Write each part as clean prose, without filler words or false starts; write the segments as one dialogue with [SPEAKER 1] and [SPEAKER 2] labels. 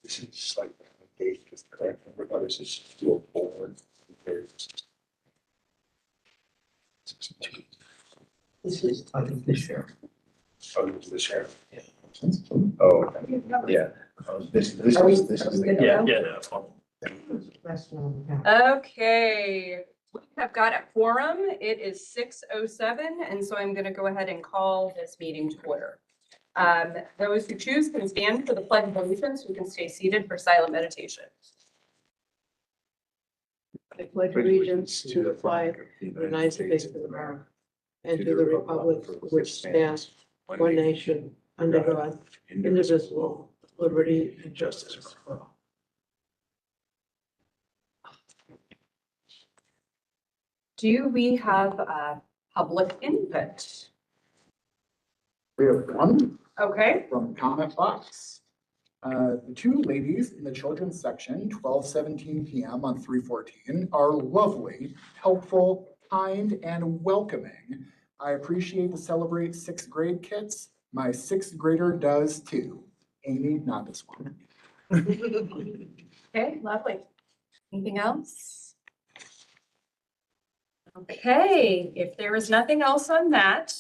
[SPEAKER 1] This is like date because others is still forward.
[SPEAKER 2] This is, I think, this year.
[SPEAKER 1] Oh, this is the sheriff.
[SPEAKER 2] Yeah.
[SPEAKER 1] Oh, okay. Yeah. This is the.
[SPEAKER 3] Yeah.
[SPEAKER 1] That's fine.
[SPEAKER 4] Okay, we have got a quorum. It is 6:07, and so I'm going to go ahead and call this meeting to order. Those who choose can stand for the pledge of allegiance. You can stay seated for silent meditation.
[SPEAKER 2] I pledge allegiance to the flag of the United States of America and to the republic for which stands one nation under God, indivisible, with liberty and justice for all.
[SPEAKER 4] Do we have public input?
[SPEAKER 5] We have one
[SPEAKER 4] Okay,
[SPEAKER 5] from comment box. The two ladies in the children's section, 12:17 PM on 314, are lovely, helpful, kind, and welcoming. I appreciate to celebrate sixth grade kids. My sixth grader does too. Amy, not this one.
[SPEAKER 4] okay, lovely. Anything else? Okay, if there is nothing else on that,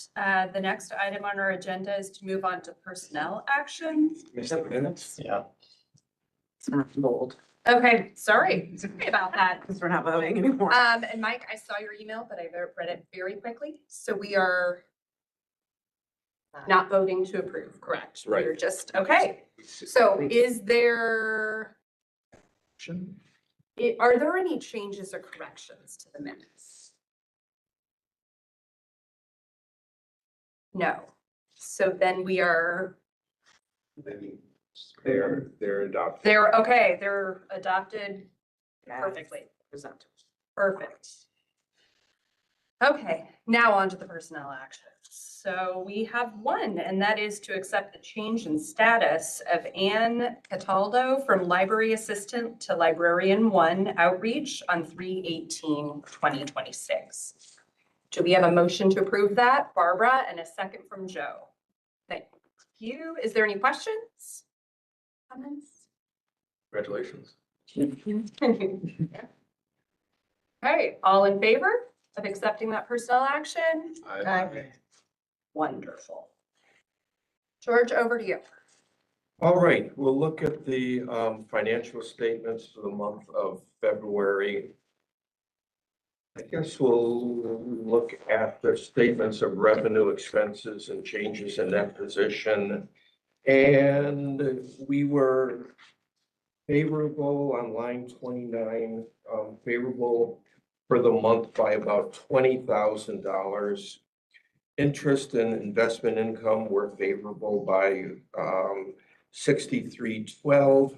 [SPEAKER 4] the next item on our agenda is to move on to personnel action.
[SPEAKER 1] Missed the minutes?
[SPEAKER 3] Yeah.
[SPEAKER 2] Bold,
[SPEAKER 4] Okay, sorry about that.
[SPEAKER 2] because we're not voting anymore.
[SPEAKER 4] And Mike, I saw your email, but I read it very quickly. So we are not voting to approve, correct?
[SPEAKER 1] Right.
[SPEAKER 4] We're just, okay. So is there, are there any changes or corrections to the minutes? No. So then we are,
[SPEAKER 1] They're adopted.
[SPEAKER 4] they're, okay, they're adopted perfectly. Perfect. Okay, now on to the personnel actions. So we have one, and that is to accept the change in status of Ann Cataldo from library assistant to librarian 1 outreach on 3/18/2026. Do we have a motion to approve that? Barbara, and a second from Joe. Thank you. Is there any questions? Comments?
[SPEAKER 1] Congratulations.
[SPEAKER 4] Okay, all in favor of accepting that personnel action?
[SPEAKER 1] Aye.
[SPEAKER 4] Wonderful. George, over to you.
[SPEAKER 3] All right, we'll look at the financial statements for the month of February. I guess we'll look at the statements of revenue, expenses, and changes in that position. And we were favorable on line 29, favorable for the month by about $20,000. Interest and investment income were favorable by 6312.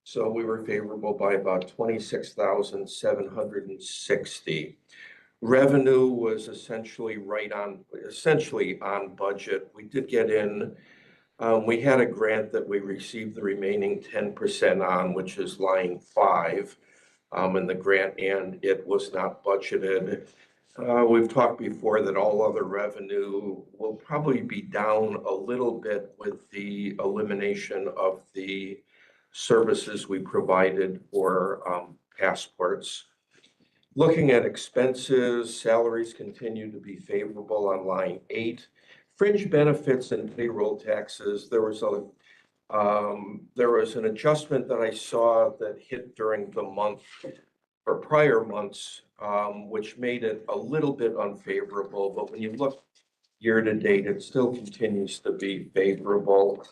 [SPEAKER 3] So we were favorable by about 26,760. Revenue was essentially on budget. We did get in, we had a grant that we received the remaining 10% on, which is line 5. And the grant, and it was not budgeted. We've talked before that all other revenue will probably be down a little bit with the elimination of the services we provided for passports. Looking at expenses, salaries continue to be favorable on line 8. Fringe benefits and payroll taxes, there was an adjustment that I saw that hit during the month or prior months, which made it a little bit unfavorable. But when you look year to date, it still continues to be favorable.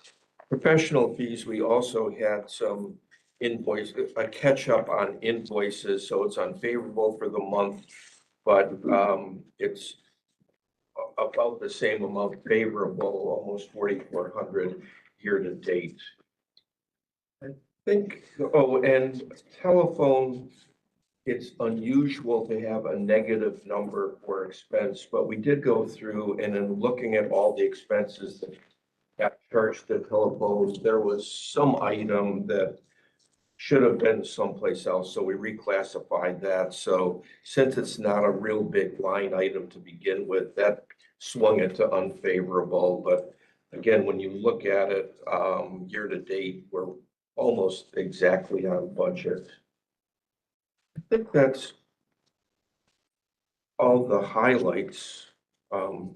[SPEAKER 3] Professional fees, we also had some a catch up on invoices, so it's unfavorable for the month, but it's about the same amount favorable, almost 4,400 year to date. I think, and telephone, it's unusual to have a negative number for expense, but we did go through and in looking at all the expenses that got charged to telephones, there was some item that should have been someplace else, so we reclassified that. So since it's not a real big line item to begin with, that swung it to unfavorable. But again, when you look at it year to date, we're almost exactly on budget. I think that's all the highlights. On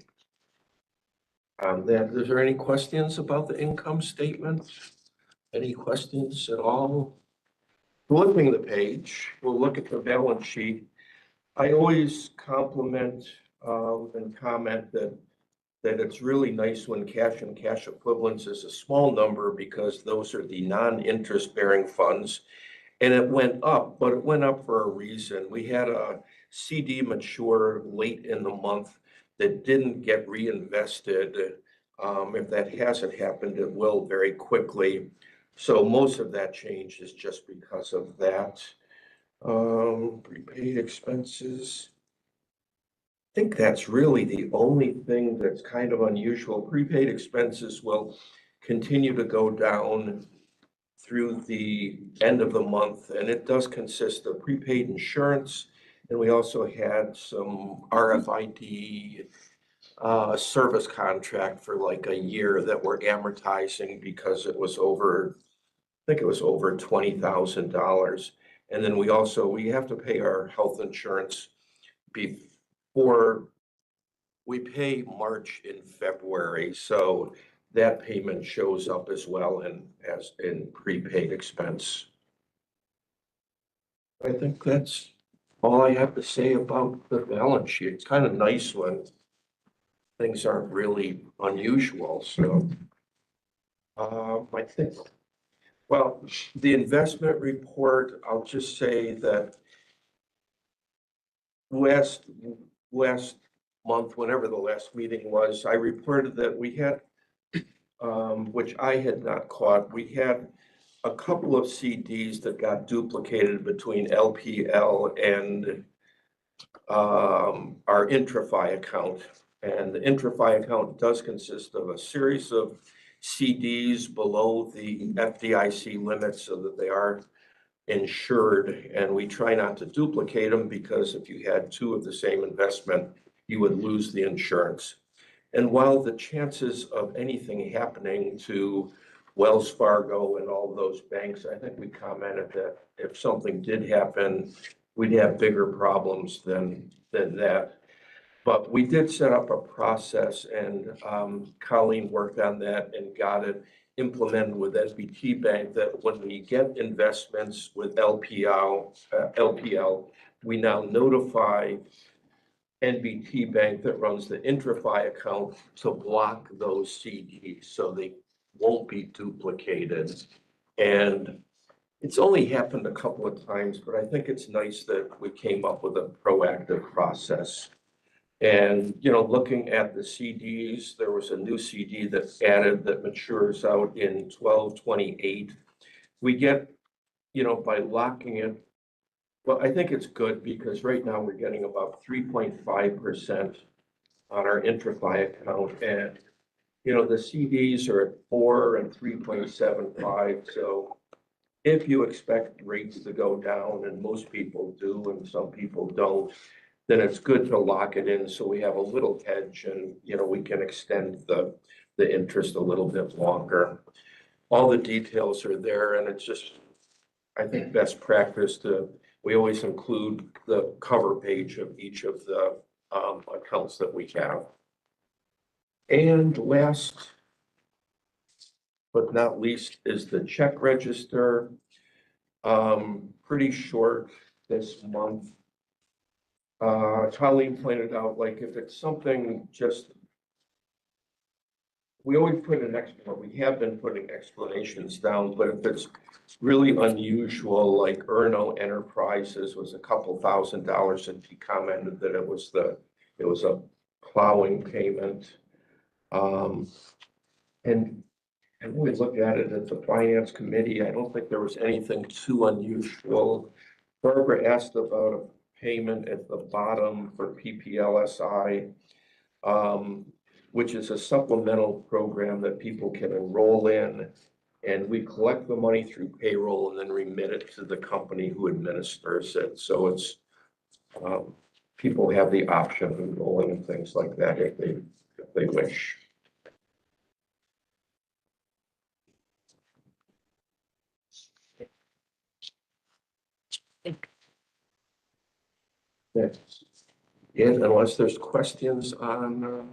[SPEAKER 3] that, is there any questions about the income statement? Any questions at all? Flipping the page, we'll look at the balance sheet. I always compliment and comment that it's really nice when cash and cash equivalents is a small number because those are the non-interest bearing funds. And it went up, but it went up for a reason. We had a CD mature late in the month that didn't get reinvested. If that hasn't happened, it will very quickly. So most of that change is just because of that. Prepaid expenses. I think that's really the only thing that's kind of unusual. Prepaid expenses will continue to go down through the end of the month, and it does consist of prepaid insurance. And we also had some RFID service contract for like a year that we're amortizing because it was over, I think it was over $20,000. And then we have to pay our health insurance before we pay March in February, so that payment shows up as well as in prepaid expense. I think that's all I have to say about the balance sheet. It's kind of nice when things aren't really unusual, so. I think, well, the investment report, I'll just say that last month, whenever the last meeting was, I reported that we had, which I had not caught, we had a couple of CDs that got duplicated between LPL and our IntraFi account. And the IntraFi account does consist of a series of CDs below the FDIC limits so that they are insured. And we try not to duplicate them because if you had two of the same investment, you would lose the insurance. And while the chances of anything happening to Wells Fargo and all those banks, I think we commented that if something did happen, we'd have bigger problems than that. But we did set up a process, and Colleen worked on that and got it implemented with SBT Bank, that when we get investments with LPL, we now notify NBT Bank that runs the IntraFi account to block those CDs so they won't be duplicated. And it's only happened a couple of times, but I think it's nice that we came up with a proactive process. And, you know, looking at the CDs, there was a new CD that's added that matures out in 12/28. We get, you know, by locking it, well, I think it's good because right now we're getting about 3.5% on our IntraFi account. And, you know, the CDs are at 4 and 3.75. So if you expect rates to go down, and most people do, and some people don't, then it's good to lock it in so we have a little hedge and, you know, we can extend the interest a little bit longer. All the details are there, and it's just, I think, best practice we always include the cover page of each of the accounts that we have. And last but not least is the check register. Pretty short this month. Colleen pointed out, like, if it's something just, we always put an explanation, we have been putting explanations down, but if it's really unusual, like Erno Enterprises was a couple $1,000, and he commented that it was a plowing payment. And when we looked at it at the finance committee, I don't think there was anything too unusual. Barbara asked about a payment at the bottom for PPLSI, which is a supplemental program that people can enroll in. And we collect the money through payroll and then remit it to the company who administers it. So it's, people have the option of enrolling and things like that if they wish. And unless there's questions on,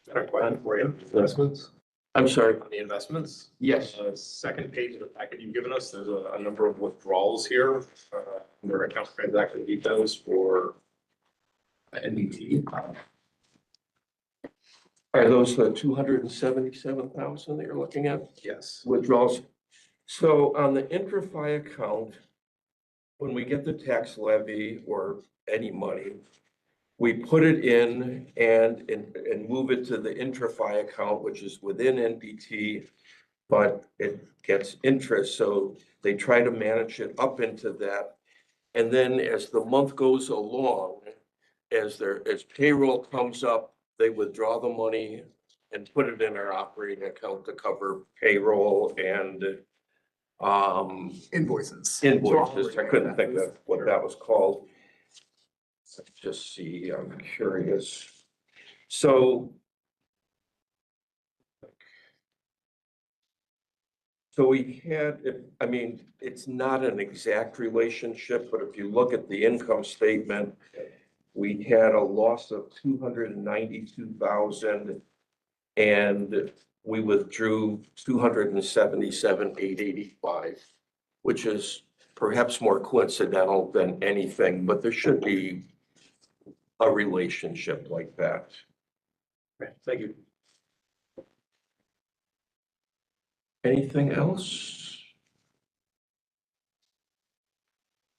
[SPEAKER 6] Got a question for you. Investments?
[SPEAKER 3] I'm sorry,
[SPEAKER 6] On the investments?
[SPEAKER 3] yes,
[SPEAKER 6] Second page of the packet you've given us, there's a number of withdrawals here. Under account transaction details for NDT.
[SPEAKER 3] are those the 277,000 that you're looking at?
[SPEAKER 6] Yes.
[SPEAKER 3] Withdrawals. So on the intra-fi account, when we get the tax levy or any money, we put it in and move it to the intra-fi account, which is within NPT, but it gets interest, so they try to manage it up into that. And then as the month goes along, as payroll comes up, they withdraw the money and put it in our operating account to cover payroll and
[SPEAKER 5] Invoices.
[SPEAKER 3] invoices. I couldn't think of what that was called. Let's just see, I'm curious. So we had, I mean, it's not an exact relationship, but if you look at the income statement, we had a loss of 292,000 and we withdrew 277,885, which is perhaps more coincidental than anything, but there should be a relationship like that.
[SPEAKER 6] Okay, thank you.
[SPEAKER 3] Anything else?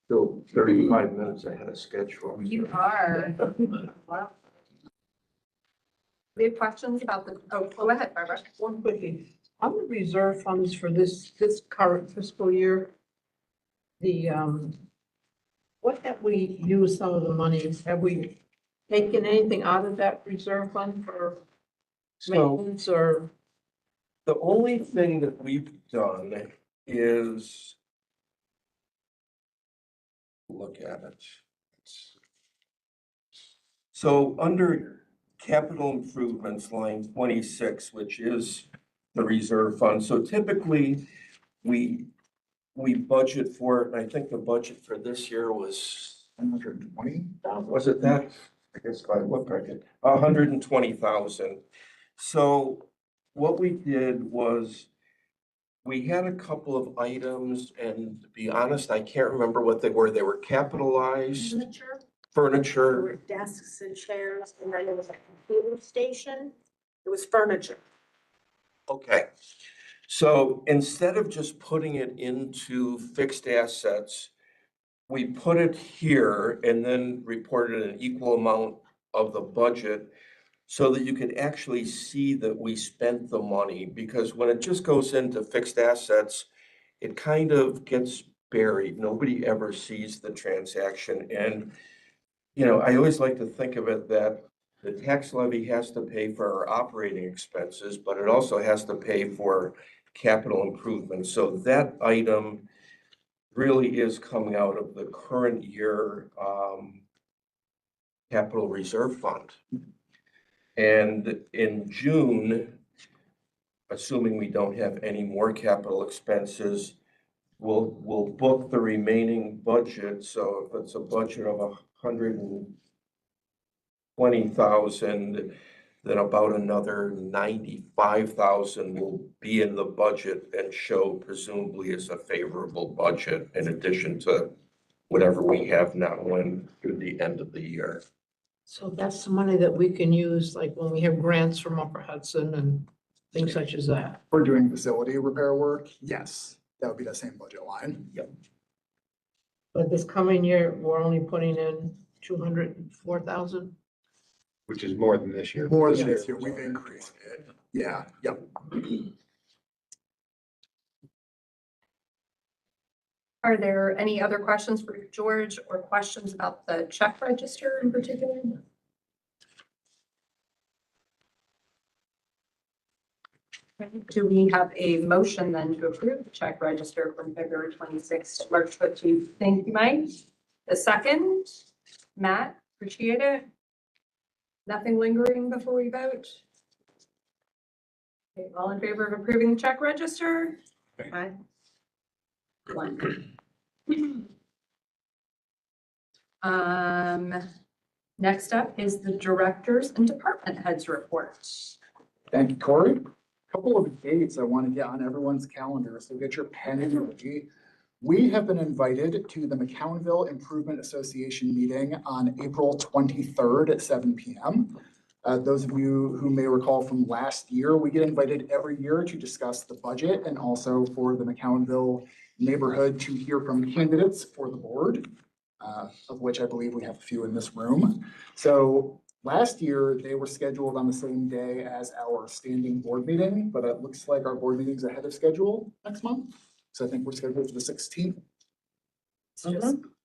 [SPEAKER 3] Still 35 minutes ahead of schedule.
[SPEAKER 4] You are. Wow. We have questions about the, oh, go ahead, Barbara.
[SPEAKER 2] One quickie, on the reserve funds for this current fiscal year, the, what have we used some of the monies? Have we taken anything out of that reserve fund for
[SPEAKER 3] So
[SPEAKER 2] maintenance or?
[SPEAKER 3] the only thing that we've done is look at it. So under capital improvements, line 26, which is the reserve fund. So typically we budget for it. And I think the budget for this year was
[SPEAKER 5] 120.
[SPEAKER 3] was it that? I guess if I look like it, 120,000. So what we did was we had a couple of items, and to be honest, I can't remember what they were. They were capitalized
[SPEAKER 7] Furniture, there
[SPEAKER 3] furniture.
[SPEAKER 7] were desks and chairs, and then there was a computer station. It was furniture.
[SPEAKER 3] Okay. So instead of just putting it into fixed assets, we put it here and then reported an equal amount of the budget so that you could actually see that we spent the money, because when it just goes into fixed assets, it kind of gets buried. Nobody ever sees the transaction. And, you know, I always like to think of it that the tax levy has to pay for our operating expenses, but it also has to pay for capital improvements. So that item really is coming out of the current year capital reserve fund. And in June, assuming we don't have any more capital expenses, we'll book the remaining budget. So if it's a budget of 120,000, then about another 95,000 will be in the budget and show presumably as a favorable budget in addition to whatever we have now and through the end of the year.
[SPEAKER 2] So that's the money that we can use, like when we have grants from Upper Hudson and things such as that.
[SPEAKER 5] For doing facility repair work, yes, that would be the same budget line.
[SPEAKER 2] But this coming year, we're only putting in 204,000.
[SPEAKER 1] Which is more than this year.
[SPEAKER 5] More than this year, we've increased it. Yeah, yep.
[SPEAKER 4] Are there any other questions for George or questions about the check register in particular? Do we have a motion then to approve the check register from February 26th to March 15th? Thank you, Mike. The second, Matt, appreciate it. Nothing lingering before we vote? Okay, all in favor of approving the check register? Aye. One. Next up is the directors and department heads report.
[SPEAKER 5] Thank you, Corey. Couple of dates I want to get on everyone's calendar, so get your pen ready. We have been invited to the McCownville Improvement Association meeting on April 23rd at 7 p.m. Those of you who may recall from last year, we get invited every year to discuss the budget and also for the McCownville neighborhood to hear from candidates for the board, of which I believe we have a few in this room. So last year, they were scheduled on the same day as our standing board meeting, but it looks like our board meeting's ahead of schedule next month. So I think we're scheduled for the 16th.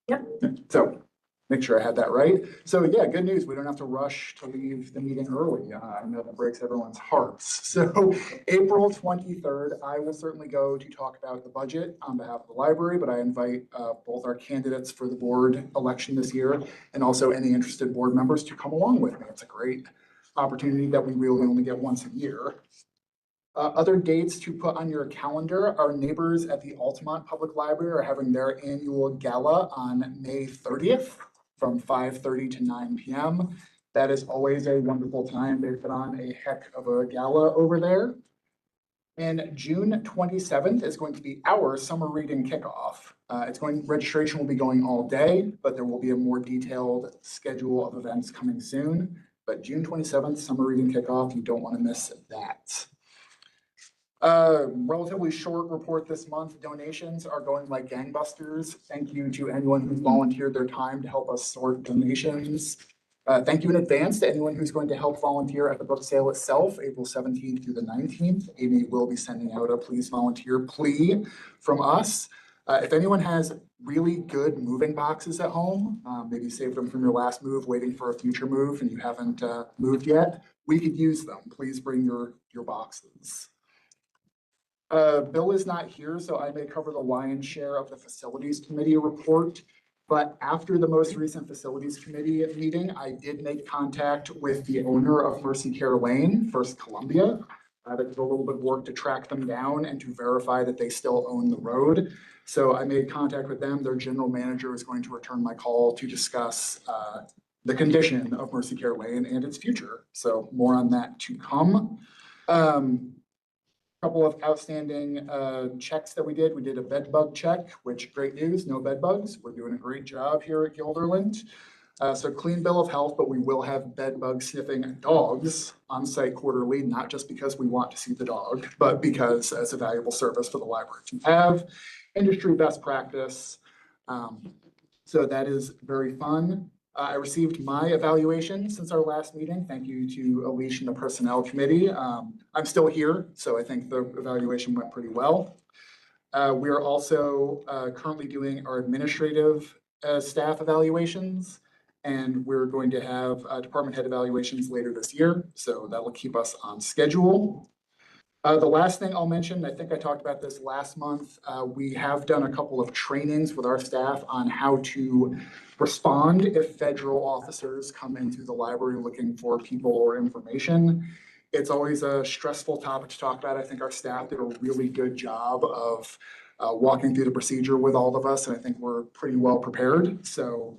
[SPEAKER 4] Yep.
[SPEAKER 5] So make sure I had that right. So yeah, good news. We don't have to rush to leave the meeting early. I know that breaks everyone's hearts. So April 23rd, I will certainly go to talk about the budget on behalf of the library, but I invite both our candidates for the board election this year and also any interested board members to come along with me. It's a great opportunity that we really only get once a year. Other dates to put on your calendar, our neighbors at the Altamont Public Library are having their annual gala on May 30th from 5:30 to 9 p.m. That is always a wonderful time. They put on a heck of a gala over there. And June 27th is going to be our summer reading kickoff. Registration will be going all day, but there will be a more detailed schedule of events coming soon. But June 27th, summer reading kickoff, you don't want to miss that. Relatively short report this month. Donations are going like gangbusters. Thank you to anyone who's volunteered their time to help us sort donations. Thank you in advance to anyone who's going to help volunteer at the book sale itself, April 17th through the 19th. Amy will be sending out a please volunteer plea from us. If anyone has really good moving boxes at home, maybe saved them from your last move, waiting for a future move, and you haven't moved yet, we could use them. Please bring your boxes. Bill is not here, so I may cover the lion's share of the facilities committee report. But after the most recent facilities committee meeting, I did make contact with the owner of Mercy Care Lane, First Columbia. That did a little bit of work to track them down and to verify that they still own the road. So I made contact with them. Their general manager is going to return my call to discuss the condition of Mercy Care Lane and its future. So more on that to come. Couple of outstanding checks that we did. We did a bed bug check, which great news, no bed bugs. We're doing a great job here at Guilderland. So clean bill of health, but we will have bed bug sniffing dogs on site quarterly, not just because we want to see the dog, but because it's a valuable service for the library to have. Industry best practice. So that is very fun. I received my evaluation since our last meeting. Thank you to Alicia and the personnel committee. I'm still here, so I think the evaluation went pretty well. We are also currently doing our administrative staff evaluations, and we're going to have department head evaluations later this year, so that will keep us on schedule. The last thing I'll mention, I think I talked about this last month, we have done a couple of trainings with our staff on how to respond if federal officers come into the library looking for people or information. It's always a stressful topic to talk about. I think our staff did a really good job of walking through the procedure with all of us, and I think we're pretty well prepared. So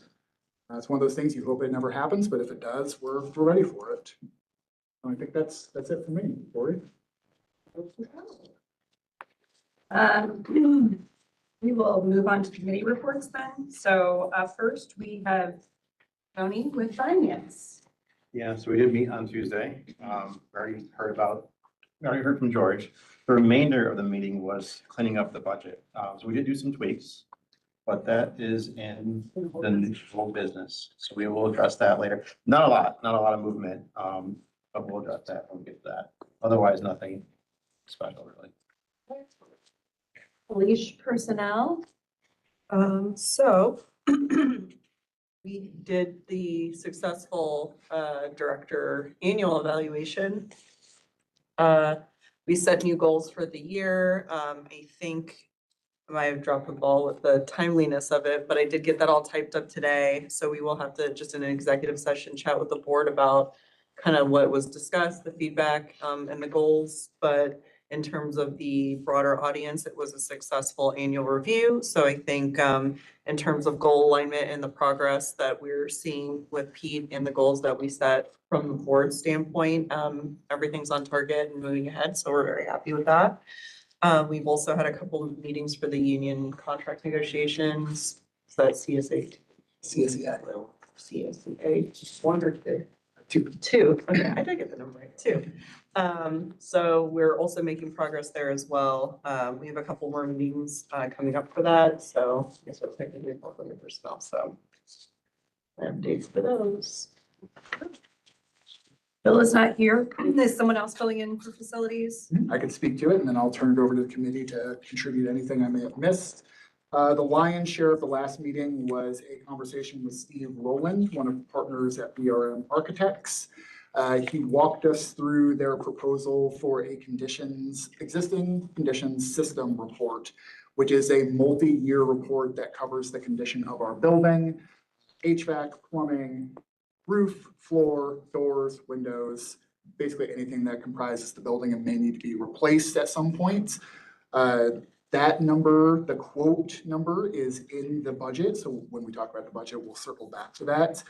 [SPEAKER 5] it's one of those things you hope it never happens, but if it does, we're ready for it. I think that's it for me, Lori.
[SPEAKER 4] We will move on to committee reports then. So first we have Tony with finance.
[SPEAKER 8] Yeah, so we did meet on Tuesday. Already heard from George. The remainder of the meeting was cleaning up the budget. So we did do some tweaks, but that is in the usual business. So we will address that later. Not a lot of movement, but we'll address that when we get to that. Otherwise, nothing special really.
[SPEAKER 4] Police personnel.
[SPEAKER 2] So we did the successful director annual evaluation. We set new goals for the year. I think I might have dropped the ball with the timeliness of it, but I did get that all typed up today. So we will have to just in an executive session chat with the board about kind of what was discussed, the feedback, and the goals. But
[SPEAKER 9] in terms of the broader audience, it was a successful annual review. So I think in terms of goal alignment and the progress that we're seeing with Pete and the goals that we set from the board standpoint, everything's on target and moving ahead. So we're very happy with that. We've also had a couple of meetings for the union contract negotiations. So that's CSA.
[SPEAKER 5] CSEI.
[SPEAKER 9] CSEA, just wondered there. Two, okay, I did get the number right, two. So we're also making progress there as well. We have a couple more meetings, coming up for that, so I guess we're technically for the personnel, so. I have dates for those.
[SPEAKER 4] Bill is not here. Is someone else filling in for facilities?
[SPEAKER 5] I can speak to it, and then I'll turn it over to the committee to contribute anything I may have missed. The lion's share of the last meeting was a conversation with Steve Rowland, one of the partners at BRM Architects. He walked us through their proposal for a existing conditions system report, which is a multi-year report that covers the condition of our building, HVAC, plumbing, roof, floor, doors, windows, basically anything that comprises the building and may need to be replaced at some point. That number, the quote number, is in the budget. So when we talk about the budget, we'll circle back to that.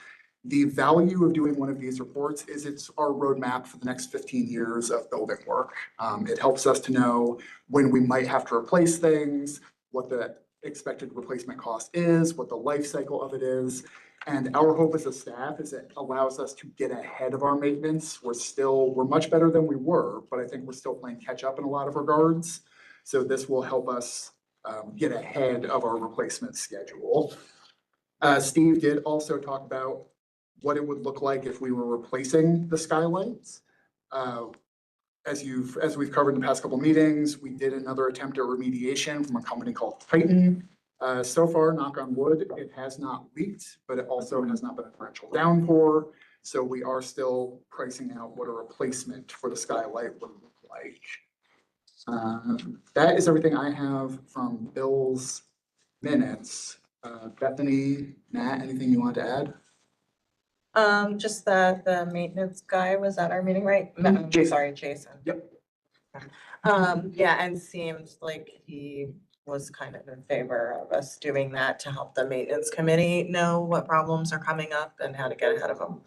[SPEAKER 5] The value of doing one of these reports is it's our roadmap for the next 15 years of building work. It helps us to know when we might have to replace things, what the expected replacement cost is, what the life cycle of it is. And our hope as a staff is it allows us to get ahead of our maintenance. We're much better than we were, but I think we're still playing catch up in a lot of regards. So this will help us get ahead of our replacement schedule. Steve did also talk about what it would look like if we were replacing the skylights. As we've covered in the past couple of meetings, we did another attempt at remediation from a company called Titan. So far, knock on wood, it has not leaked, but it also has not been a torrential downpour. So we are still pricing out what a replacement for the skylight would look like. That is everything I have from Bill's minutes. Bethany, Nat, anything you want to add?
[SPEAKER 9] Just that the maintenance guy was at our meeting, right?
[SPEAKER 5] Jason.
[SPEAKER 9] Sorry, Jason.
[SPEAKER 5] Yep.
[SPEAKER 9] Yeah, and seemed like he was kind of in favor of us doing that to help the maintenance committee know what problems are coming up and how to get ahead of them.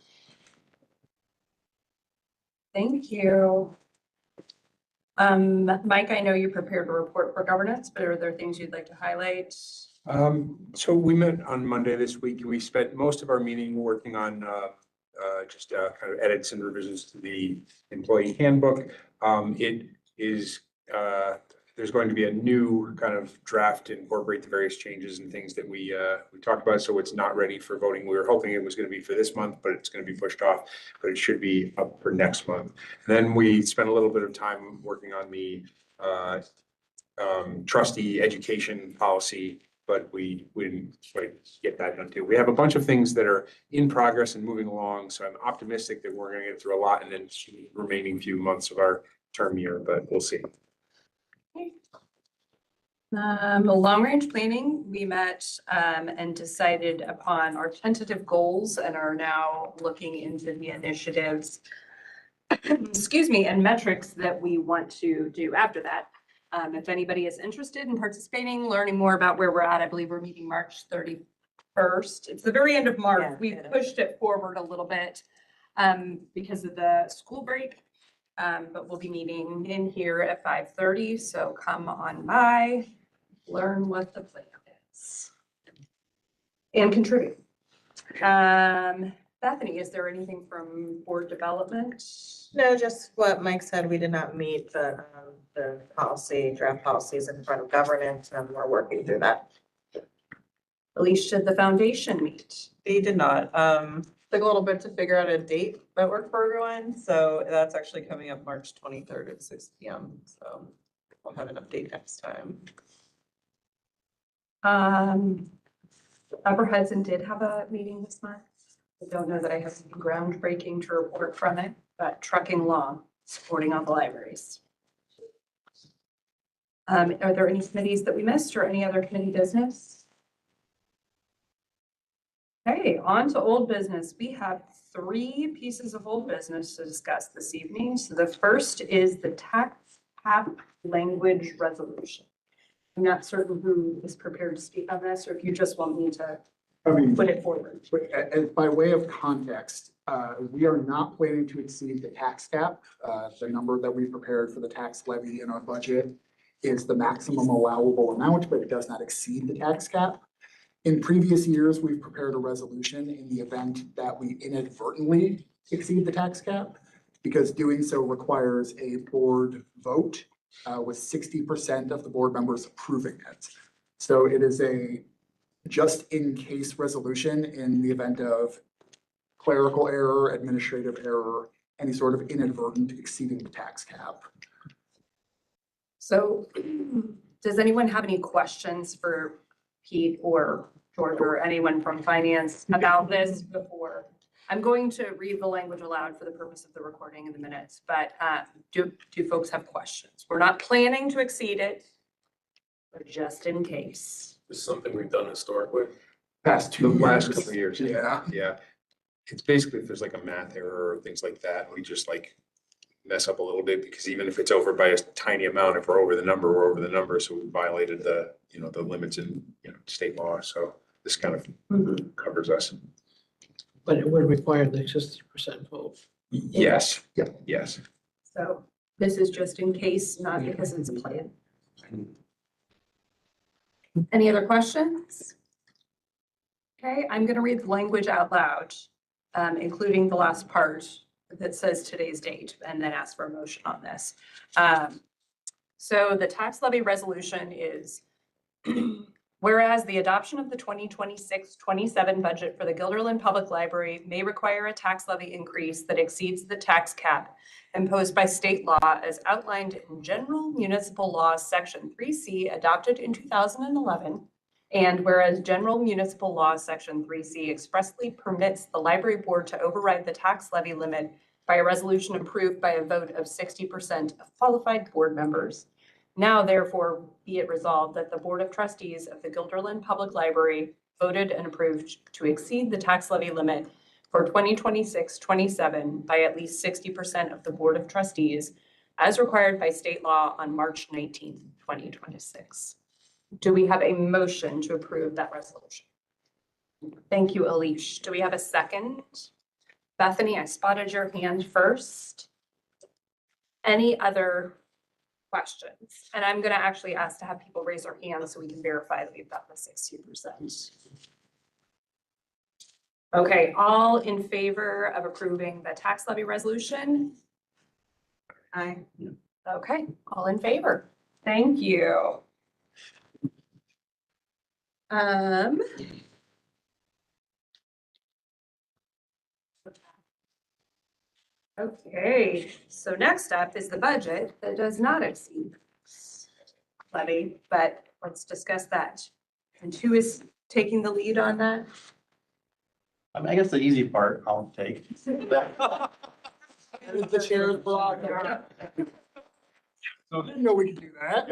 [SPEAKER 4] Thank you. Mike, I know you prepared a report for governance, but are there things you'd like to highlight?
[SPEAKER 10] So we met on Monday this week, and we spent most of our meeting working on just kind of edits and revisions to the employee handbook. It is there's going to be a new kind of draft to incorporate the various changes and things that we talked about. So it's not ready for voting. We were hoping it was going to be for this month, but it's going to be pushed off. But it should be up for next month. And then we spent a little bit of time working on the trustee education policy, but we didn't quite get that done too. We have a bunch of things that are in progress and moving along. So I'm optimistic that we're going to get through a lot in the remaining few months of our term year, but we'll see.
[SPEAKER 4] Long-range planning, we met and decided upon our tentative goals and are now looking into the initiatives, excuse me, and metrics that we want to do after that. If anybody is interested in participating, learning more about where we're at, I believe we're meeting March 31st. It's the very end of March.
[SPEAKER 9] Yeah,
[SPEAKER 4] We've pushed it forward a little bit because of the school break. But we'll be meeting in here at 5:30, so come on by, learn what the plan is, and contribute. Bethany, is there anything from board development?
[SPEAKER 9] No, just what Mike said, we did not meet the draft policies in front of governance, and we're working through that.
[SPEAKER 4] Alicia, did the foundation meet?
[SPEAKER 9] They did not. Took a little bit to figure out a date that worked for everyone, so that's actually coming up March 23rd at 6 p.m. So we'll have an update next time.
[SPEAKER 4] Upper Hudson did have a meeting this month. I don't know that I have something groundbreaking to report from it, but trucking law, supporting all the libraries. Are there any committees that we missed or any other committee business? Okay, on to old business. We have 3 pieces of old business to discuss this evening. So the first is the tax TAP language resolution. I'm not certain who is prepared to speak on this, or if you just want me to
[SPEAKER 5] I mean,
[SPEAKER 4] put it forward.
[SPEAKER 5] by way of context, we are not planning to exceed the tax cap. The number that we prepared for the tax levy in our budget is the maximum allowable amount, but it does not exceed the tax cap. In previous years, we've prepared a resolution in the event that we inadvertently exceed the tax cap, because doing so requires a board vote with 60% of the board members approving it. So it is a just in case resolution in the event of clerical error, administrative error, any sort of inadvertent exceeding the tax cap.
[SPEAKER 4] So does anyone have any questions for Pete or George or anyone from finance about this before? I'm going to read the language aloud for the purpose of the recording in the minutes, but do folks have questions? We're not planning to exceed it, but just in case.
[SPEAKER 6] This is something we've done historically.
[SPEAKER 5] Past
[SPEAKER 10] The
[SPEAKER 5] 2 years.
[SPEAKER 10] last couple of years.
[SPEAKER 5] Yeah.
[SPEAKER 10] Yeah. It's basically if there's like a math error or things like that, we just like mess up a little bit because even if it's over by a tiny amount, if we're over the number, we're over the number. So we violated the, the limits in, state law. So this kind of covers us.
[SPEAKER 2] But it would require the 60% vote.
[SPEAKER 10] Yes.
[SPEAKER 5] Yeah.
[SPEAKER 10] Yes.
[SPEAKER 4] So this is just in case, not because it's a plan. Any other questions? Okay, I'm going to read the language out loud, including the last part that says today's date, and then ask for a motion on this. So the tax levy resolution is, whereas the adoption of the 2026-27 budget for the Guilderland Public Library may require a tax levy increase that exceeds the tax cap imposed by state law as outlined in General Municipal Law, Section 3C, adopted in 2011. And whereas General Municipal Law, Section 3C expressly permits the library board to override the tax levy limit by a resolution approved by a vote of 60% of qualified board members. Now therefore be it resolved that the Board of Trustees of the Guilderland Public Library voted and approved to exceed the tax levy limit for 2026-27 by at least 60% of the Board of Trustees as required by state law on March 19th, 2026. Do we have a motion to approve that resolution? Thank you, Alish. Do we have a second? Bethany, I spotted your hand first. Any other questions? And I'm going to actually ask to have people raise their hands so we can verify that we've got the 60%. Okay, all in favor of approving the tax levy resolution? Aye. Okay, all in favor. Thank you. Okay, so next up is the budget that does not exceed levy, but let's discuss that. And who is taking the lead on that?
[SPEAKER 8] I mean, I guess the easy part I'll take.
[SPEAKER 5] The chair's block.
[SPEAKER 8] So
[SPEAKER 5] Didn't know we could do that.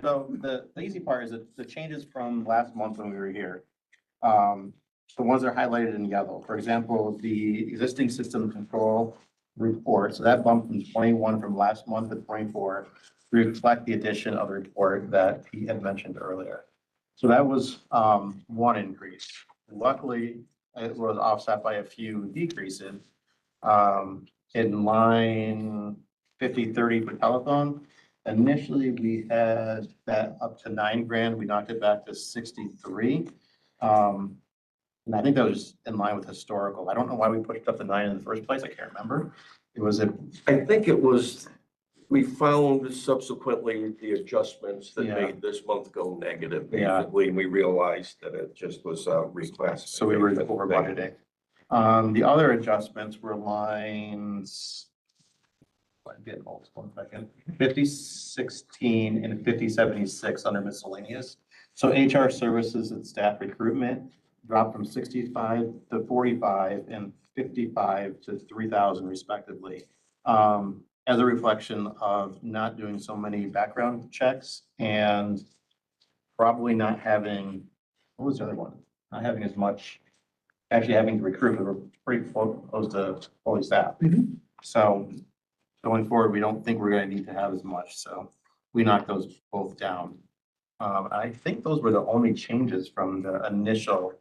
[SPEAKER 8] So the easy part is that the changes from last month when we were here. The ones that are highlighted in yellow, for example, the existing system control report, so that bumped from 21 from last month to 24 to reflect the addition of the report that he had mentioned earlier. So that was one increase. Luckily, it was offset by a few decreases. In line 50-30 for telephone, initially we had that up to $9,000. We knocked it back to 63. And I think that was in line with historical. I don't know why we pushed up to 9 in the first place. I can't remember. It was
[SPEAKER 3] I think it was, we found subsequently the adjustants that
[SPEAKER 8] Yeah.
[SPEAKER 3] made this month go negative,
[SPEAKER 8] Yeah.
[SPEAKER 3] basically, and we realized that it just was reclassified.
[SPEAKER 8] So we were over budgeting. The other adjustments were lines. I'm getting old, 1 second. 5016 and 5076 under miscellaneous. So HR services and staff recruitment dropped from 65 to 45 and 55 to 3,000 respectively. As a reflection of not doing so many background checks and probably not having, what was the other one? Not having as much, actually having to recruit, we were pretty close to fully staffed. So going forward, we don't think we're gonna need to have as much, so we knocked those both down. I think those were the only changes from the initial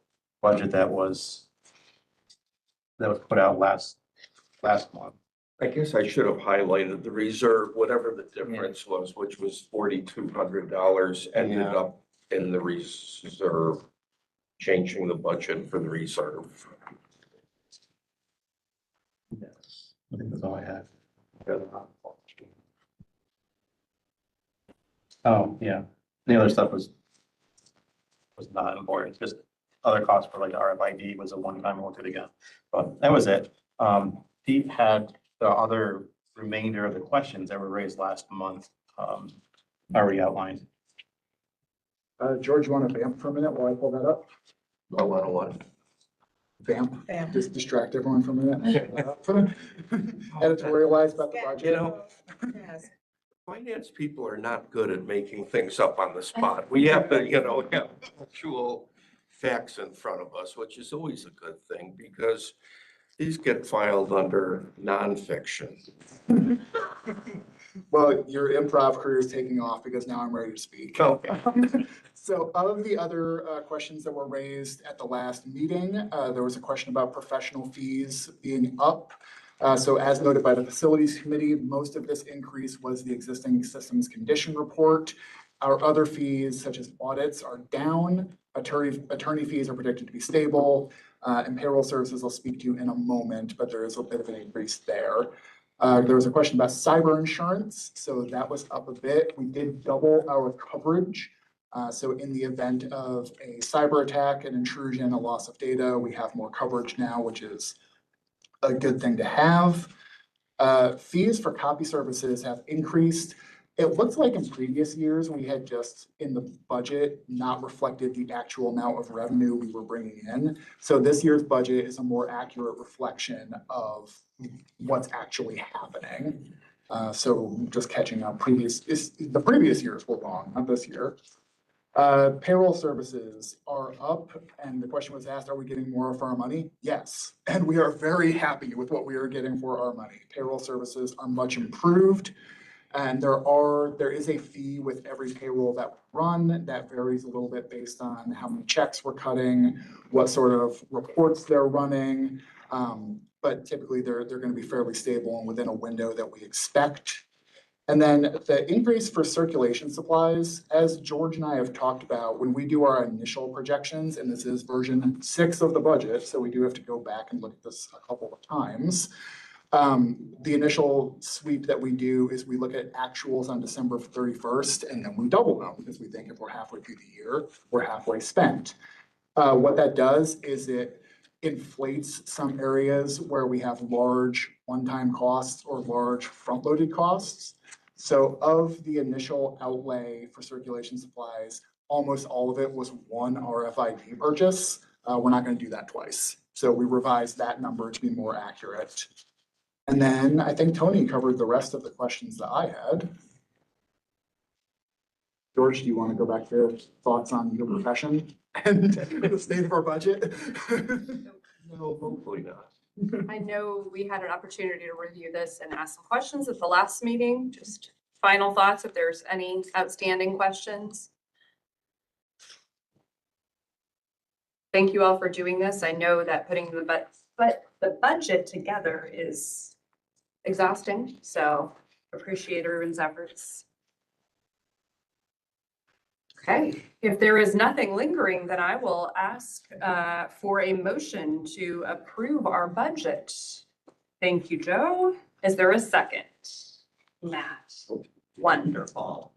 [SPEAKER 8] budget that was put out last month.
[SPEAKER 3] I guess I should have highlighted the reserve, whatever the difference was, which was $4,200 ended
[SPEAKER 8] Yeah.
[SPEAKER 3] up in the reserve, changing the budget for the reserve.
[SPEAKER 8] Yes. I think that's all I had. Oh, yeah. The other stuff was not important, just other costs for like RFID was a one-time, we'll do it again. But that was it. Pete had the other remainder of the questions that were raised last month, already outlined.
[SPEAKER 5] George, you want to vamp for a minute while I pull that up?
[SPEAKER 3] A lot of what?
[SPEAKER 5] Vamp,
[SPEAKER 9] Vamp.
[SPEAKER 5] just distract everyone for a minute. Editorialize about the budget.
[SPEAKER 3] You know,
[SPEAKER 9] Yes.
[SPEAKER 3] finance people are not good at making things up on the spot. We have to, have actual facts in front of us, which is always a good thing because these get filed under nonfiction.
[SPEAKER 5] Well, your improv career is taking off because now I'm ready to speak.
[SPEAKER 3] Okay.
[SPEAKER 5] So of the other questions that were raised at the last meeting, there was a question about professional fees being up. So as noted by the facilities committee, most of this increase was the existing systems condition report. Our other fees, such as audits, are down. Attorney fees are predicted to be stable. And payroll services I'll speak to in a moment, but there is a bit of an increase there. There was a question about cyber insurance, so that was up a bit. We did double our coverage. So in the event of a cyber attack, an intrusion, a loss of data, we have more coverage now, which is a good thing to have. Fees for copy services have increased. It looks like in previous years, we had just in the budget not reflected the actual amount of revenue we were bringing in. So this year's budget is a more accurate reflection of what's actually happening. So just catching up, the previous years were wrong, not this year. Payroll services are up, and the question was asked, are we getting more for our money? Yes, and we are very happy with what we are getting for our money. Payroll services are much improved. And there is a fee with every payroll that we run that varies a little bit based on how many checks we're cutting, what sort of reports they're running. But typically they're going to be fairly stable and within a window that we expect. And then the increase for circulation supplies, as George and I have talked about, when we do our initial projections, and this is version 6 of the budget, so we do have to go back and look at this a couple of times. The initial sweep that we do is we look at actuals on December 31st, and then we double them because we think if we're halfway through the year, we're halfway spent. What that does is it inflates some areas where we have large one-time costs or large front-loaded costs. So of the initial outlay for circulation supplies, almost all of it was one RFID purchase. We're not going to do that twice. So we revised that number to be more accurate. And then I think Tony covered the rest of the questions that I had. George, do you want to go back to thoughts on your profession and the state of our budget?
[SPEAKER 3] No, hopefully not.
[SPEAKER 4] I know we had an opportunity to review this and ask some questions at the last meeting. Just final thoughts, if there's any outstanding questions. Thank you all for doing this. I know that putting the budget together is exhausting, so appreciate everyone's efforts. Okay, if there is nothing lingering, then I will ask for a motion to approve our budget. Thank you, Joe. Is there a second? Matt, wonderful.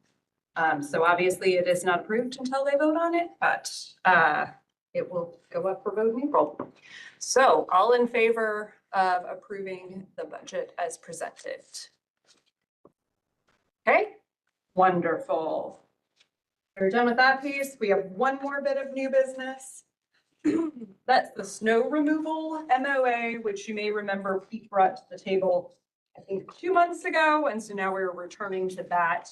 [SPEAKER 4] So obviously it is not approved until they vote on it, but it will go up for vote in April. So all in favor of approving the budget as presented? Okay, wonderful. We're done with that piece. We have one more bit of new business. That's the snow removal MOA, which you may remember Pete brought to the table, I think 2 months ago. And so now we're returning to that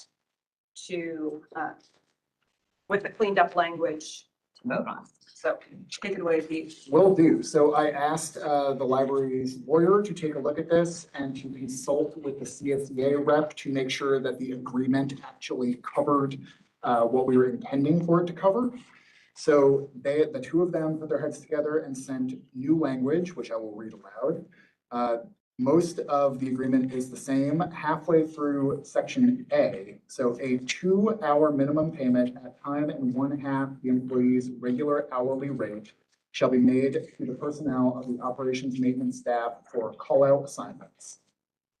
[SPEAKER 4] with the cleaned up language to vote on. So take it away, Pete.
[SPEAKER 5] Will do. So I asked the library's lawyer to take a look at this and to consult with the CSEA rep to make sure that the agreement actually covered what we were intending for it to cover. So the two of them put their heads together and sent new language, which I will read aloud. Most of the agreement is the same halfway through section A. So a 2-hour minimum payment at time and 1/2 the employee's regular hourly rate shall be made to the personnel of the operations maintenance staff for call-out assignments.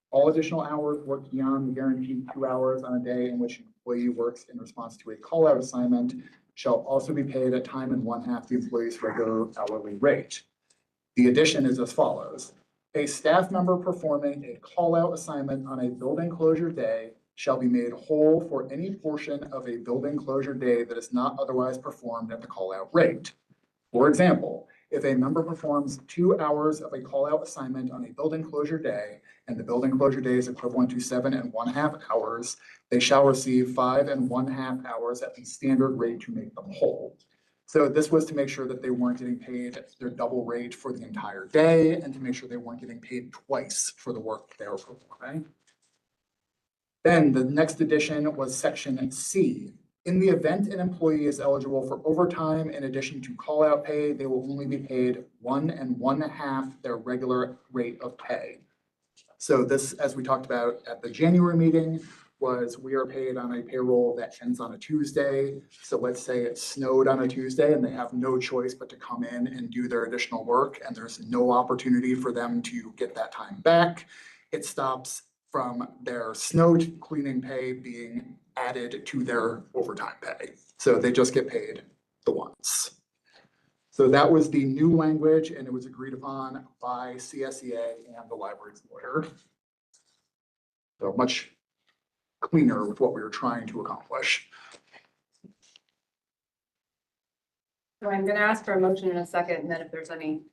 [SPEAKER 5] All additional hours worked beyond the guaranteed 2 hours on a day in which an employee works in response to a call-out assignment shall also be paid at time and 1/2 the employee's regular hourly rate. The addition is as follows. A staff member performing a call-out assignment on a building closure day shall be made whole for any portion of a building closure day that is not otherwise performed at the call-out rate. For example, if a member performs 2 hours of a call-out assignment on a building closure day, and the building closure day is equivalent to 7 1/2 hours, they shall receive 5 1/2 hours at the standard rate to make them whole. So this was to make sure that they weren't getting paid their double rate for the entire day and to make sure they weren't getting paid twice for the work they were performing. Then the next addition was section C. In the event an employee is eligible for overtime in addition to call-out pay, they will only be paid 1 1/2 their regular rate of pay. So this, as we talked about at the January meeting, was we are paid on a payroll that ends on a Tuesday. So let's say it snowed on a Tuesday and they have no choice but to come in and do their additional work and there's no opportunity for them to get that time back. It stops from their snow cleaning pay being added to their overtime pay. So they just get paid the once. So that was the new language and it was agreed upon by CSEA and the library's lawyer. So much cleaner with what we were trying to accomplish.
[SPEAKER 4] So I'm gonna ask for a motion in a second, and then if there's any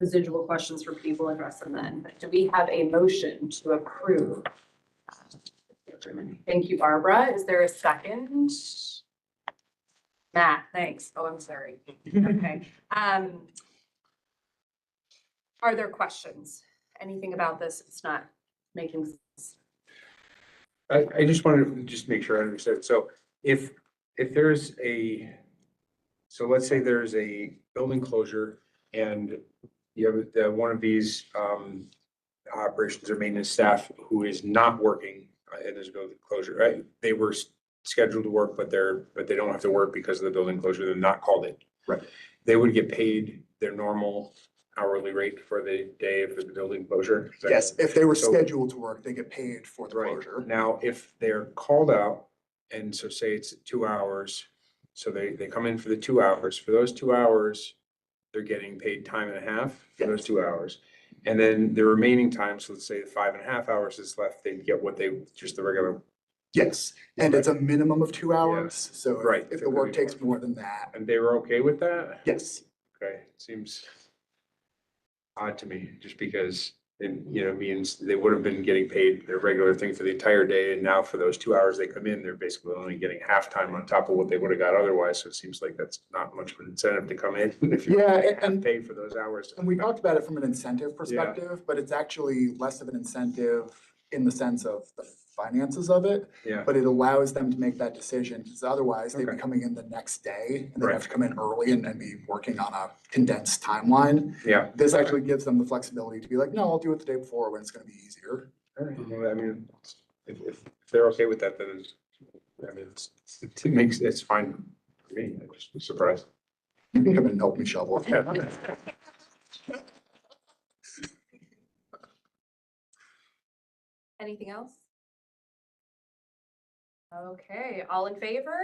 [SPEAKER 4] residual questions for people, address them then. But do we have a motion to approve? Thank you, Barbara. Is there a second? Matt, thanks. Oh, I'm sorry. Okay. Are there questions? Anything about this? It's not making sense.
[SPEAKER 10] I just wanted to just make sure I understood. So if there's so let's say there's a building closure and you have one of these operations or maintenance staff who is not working in this building closure, right? They were scheduled to work, but they don't have to work because of the building closure. They're not called in.
[SPEAKER 5] Right.
[SPEAKER 10] They would get paid their normal hourly rate for the day of the building closure. Is that-
[SPEAKER 5] Yes, if they were
[SPEAKER 10] So-
[SPEAKER 5] scheduled to work, they get paid for the
[SPEAKER 10] Right.
[SPEAKER 5] closure.
[SPEAKER 10] Now, if they're called out, and so say it's 2 hours, so they come in for the 2 hours, for those 2 hours, they're getting paid time and a half for those 2 hours. And then the remaining time, so let's say the 5 1/2 hours is left, they get what they, just the regular,
[SPEAKER 5] Yes, and it's a minimum of 2 hours, so
[SPEAKER 10] Right.
[SPEAKER 5] if the work takes more than that,
[SPEAKER 10] and they were okay with that?
[SPEAKER 5] yes.
[SPEAKER 10] Okay, seems odd to me, just because it, means they would have been getting paid their regular thing for the entire day, and now for those 2 hours they come in, they're basically only getting halftime on top of what they would have got otherwise, so it seems like that's not much of an incentive to come in if you're
[SPEAKER 5] Yeah, and
[SPEAKER 10] paid for those hours.
[SPEAKER 5] And we talked about it from an incentive perspective, but it's actually less of an incentive in the sense of the finances of it.
[SPEAKER 10] Yeah,
[SPEAKER 5] But it allows them to make that decision, because otherwise they'd be
[SPEAKER 10] Okay.
[SPEAKER 5] coming in the next day and they'd
[SPEAKER 10] Right.
[SPEAKER 5] have to come in early and be working on a condensed timeline.
[SPEAKER 10] yeah.
[SPEAKER 5] This actually gives them the flexibility to be like, no, I'll do it the day before when it's gonna be easier.
[SPEAKER 10] All right, well, I mean, if they're okay with that, then it's fine for me. I'm just surprised.
[SPEAKER 5] You can come in and help me shovel.
[SPEAKER 4] Anything else? Okay, all in favor?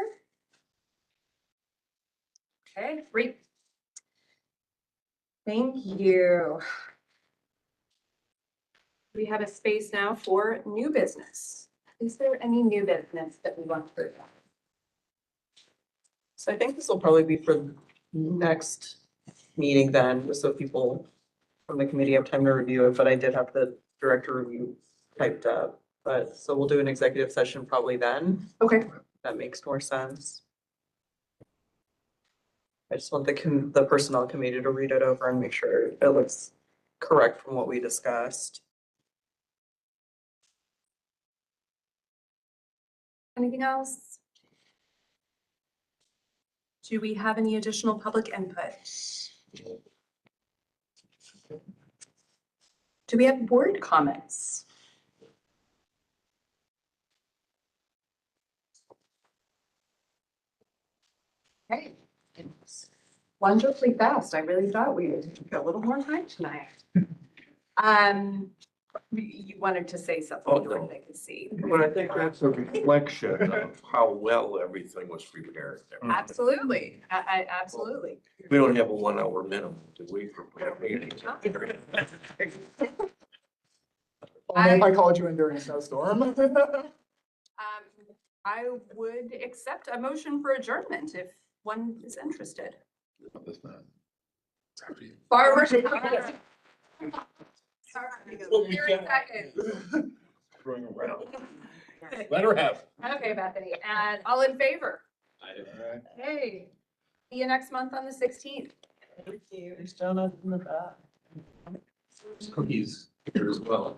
[SPEAKER 4] Okay, great. Thank you. We have a space now for new business. Is there any new business that we want to bring up?
[SPEAKER 9] So I think this will probably be for next meeting then, just so people from the committee have time to review it, but I did have the director review typed up. But, so we'll do an executive session probably then.
[SPEAKER 4] Okay.
[SPEAKER 9] That makes more sense. I just want the personnel committee to read it over and make sure it looks correct from what we discussed.
[SPEAKER 4] Anything else? Do we have any additional public input? Do we have board comments? Okay. It's wonderfully fast. I really thought we would get a little more time tonight. You wanted to say something,
[SPEAKER 3] Oh,
[SPEAKER 4] you
[SPEAKER 3] no.
[SPEAKER 4] wanted to see.
[SPEAKER 3] But I think that's a reflection of how well everything was prepared there.
[SPEAKER 4] Absolutely, absolutely.
[SPEAKER 3] We don't have a 1 hour minimum, do we, for meetings?
[SPEAKER 5] Only if I called you in during a snowstorm.
[SPEAKER 4] I would accept a motion for adjournment if one is interested. Barbara.
[SPEAKER 1] Throwing around. Let her have.
[SPEAKER 4] Okay, Bethany, and all in favor? Hey, see you next month on the 16th.
[SPEAKER 9] Thank you. There's donuts in the back.
[SPEAKER 6] Cookies here as well.